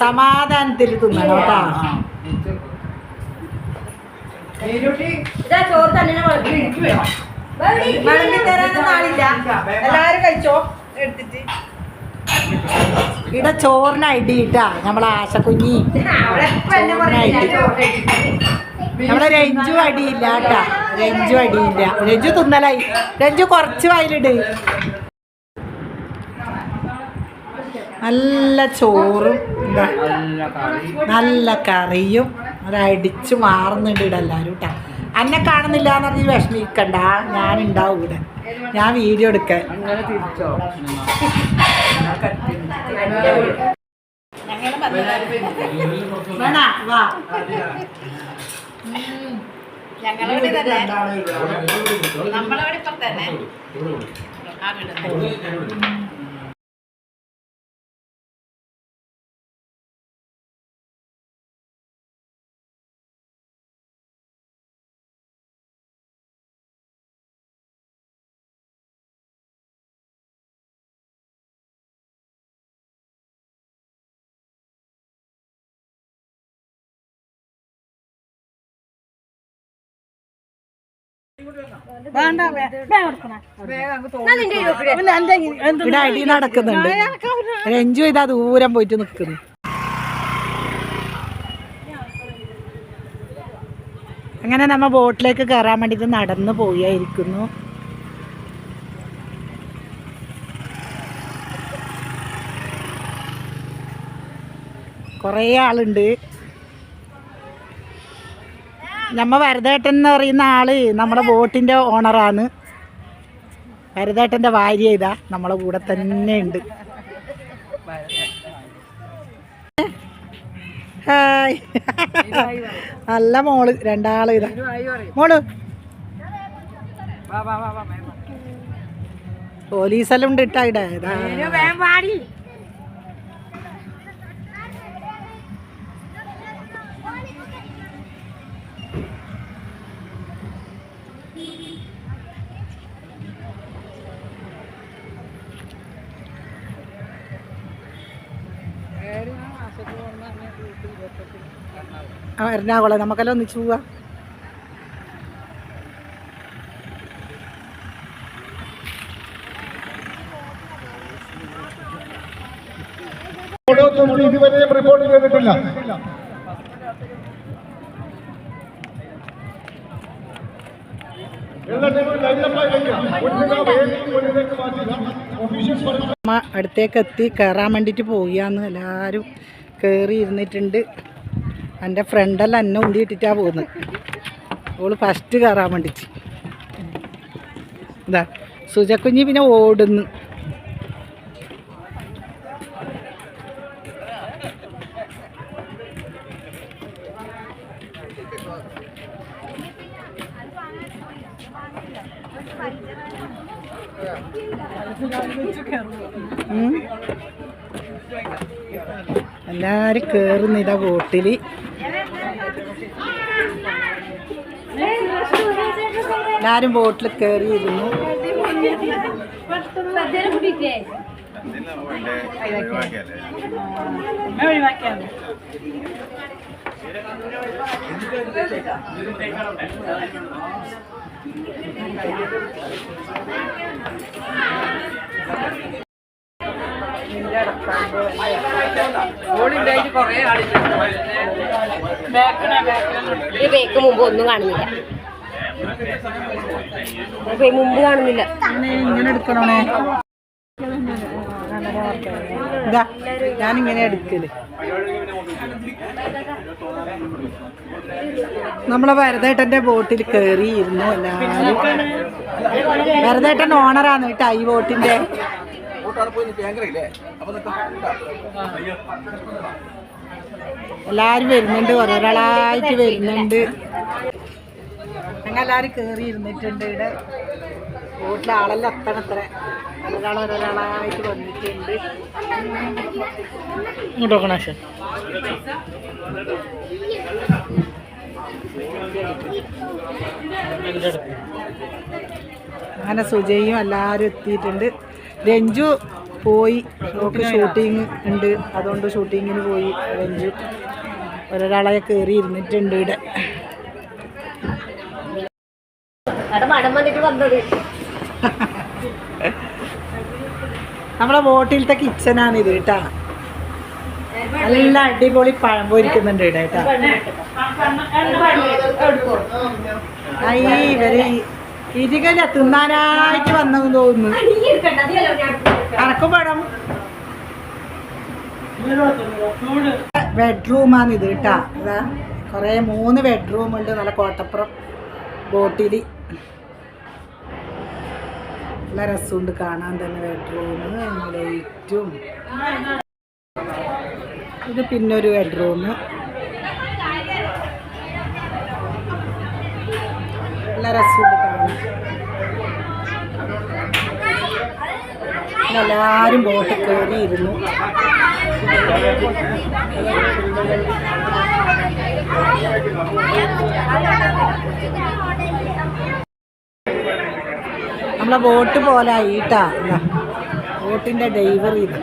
സമാധാനത്തിൽ തിന്നണം കേട്ടാ. എല്ലാരും കഴിച്ചോ എടുത്തിട്ട്. ഇവിടെ ചോറിന് അടിയിട്ടാ നമ്മളെ ആശക്കുഞ്ഞി. നമ്മളെ രഞ്ജു അടിയില്ല കേട്ടാ. രഞ്ജു അടിയില്ല. രഞ്ജു തിന്നലായി. രഞ്ജു കുറച്ച് വായിലിട്. നല്ല ചോറും നല്ല കറിയും ഒരടിച്ചു മാറുന്നുണ്ട് ഇവിടെ എല്ലാവരും കേട്ടാ. എന്നെ കാണുന്നില്ല എന്ന് പറഞ്ഞ് വിഷമിക്കണ്ട, ഞാനുണ്ടാവും ഇവിടെ. ഞാൻ വീഡിയോ എടുക്കാൻ. വാ ഞങ്ങളവിടെ തന്നെ നമ്മളവിടെ ഇപ്പം തന്നെ ആ വീട്. ഇവിടെ അടി നടക്കുന്നുണ്ട്. രഞ്ജു ഇതാ ദൂരം പോയിട്ട് നിൽക്കുന്നു. അങ്ങനെ നമ്മ ബോട്ടിലേക്ക് കയറാൻ വേണ്ടിയിട്ട് നടന്നു പോയായിരിക്കുന്നു. കുറേ ആളുണ്ട്. നമ്മ വരദേട്ടൻ എന്ന് പറയുന്ന ആള് നമ്മുടെ ബോട്ടിൻ്റെ ഓണറാണ്. വരദേട്ടൻ്റെ ഭാര്യ ഇതാ നമ്മളെ കൂടെ തന്നെ ഉണ്ട്. ഹായ്. നല്ല മോള്. രണ്ടാള് ഇതാ മോള്. പോലീസെല്ലാം ഉണ്ട് ഇട്ടാ ഇടാ. എറണാകുളം നമുക്കെല്ലാം ഒന്നിച്ചു പോവാ. ഇതുവരെ റിപ്പോർട്ട് ചെയ്തിട്ടില്ല. അടുത്തേക്ക് എത്തി കയറാൻ വേണ്ടിയിട്ട് പോയാന്ന് എല്ലാവരും കയറി ഇരുന്നിട്ടുണ്ട്. എൻ്റെ ഫ്രണ്ടെല്ലാം എന്നെ ഉന്തിയിട്ടിട്ടാണ് പോകുന്നത്. ഓള് ഫസ്റ്റ് കയറാൻ വേണ്ടിയിട്ട്. ഇതാ സുജക്കുഞ്ഞി പിന്നെ ഓടുന്നു. എല്ലാരും കേറുന്നില്ല ബോട്ടില്. എല്ലാരും ബോട്ടിൽ കയറിയിരുന്നു. ഈ ബേക്ക് മുമ്പ് ഒന്നും കാണുന്നില്ല. മുമ്പ് കാണുന്നില്ല. ഇങ്ങനെ എടുക്കണേ. ഇതാ ഞാനിങ്ങനെ എടുക്കല്. നമ്മളെ വരദേട്ടൻ്റെ ബോട്ടിൽ കയറിയിരുന്നു എല്ലാവരും. വരദേട്ടൻ ഓണറാണ് കേട്ടോ ഈ ബോട്ടിൻ്റെ. എല്ലാവരും വരുന്നുണ്ട്, ഓരോരാളായിട്ട് വരുന്നുണ്ട്. ഞങ്ങളെല്ലാവരും കയറി ഇരുന്നിട്ടുണ്ട്. ഇവിടെ ബോട്ടിലെ ആളെല്ലാം എത്തണത്ര. ഓരോരാളായിട്ട് വന്നിട്ടുണ്ട്. ഇങ്ങോട്ട് നോക്കണ. അങ്ങനെ സുജയും എല്ലാവരും എത്തിയിട്ടുണ്ട്. രഞ്ജു പോയി. ഓക്ക് ഷൂട്ടിങ് ഉണ്ട്, അതുകൊണ്ട് ഷൂട്ടിങ്ങിന് പോയി. രഞ്ജു ഒരാളെ കയറി ഇരുന്നിട്ടുണ്ട് ഇവിടെ. നമ്മളെ ബോട്ടിലത്തെ കിച്ചനാണിത് കേട്ടാ. നല്ല അടിപൊളി പഴം പൊരിക്കുന്നുണ്ട് ഇവിടെ കേട്ടാ. ഇവര് ഇരുകല തിന്നാനായിട്ട് വന്നെന്ന് തോന്നുന്നു. അനക്കും പഴം. ബെഡ്റൂമാണ് ഇത് കേട്ടാ. ഇതാ കുറേ 3 ബെഡ്റൂം ഉണ്ട്. നല്ല കോട്ടപ്പുറം ബോട്ടിൽ നല്ല രസമുണ്ട് കാണാൻ തന്നെ. ബെഡ്റൂം ലൈറ്റും. ഇത് പിന്നൊരു ബെഡ്റൂം. നല്ല രസമുണ്ട് കാണാൻ. എല്ലാവരും ബോട്ടിൽ കയറിയിരുന്നു. നമ്മളെ ബോട്ട് പോലെ ആയിട്ടാ. ബോട്ടിൻ്റെ ഡ്രൈവർ ഇത്.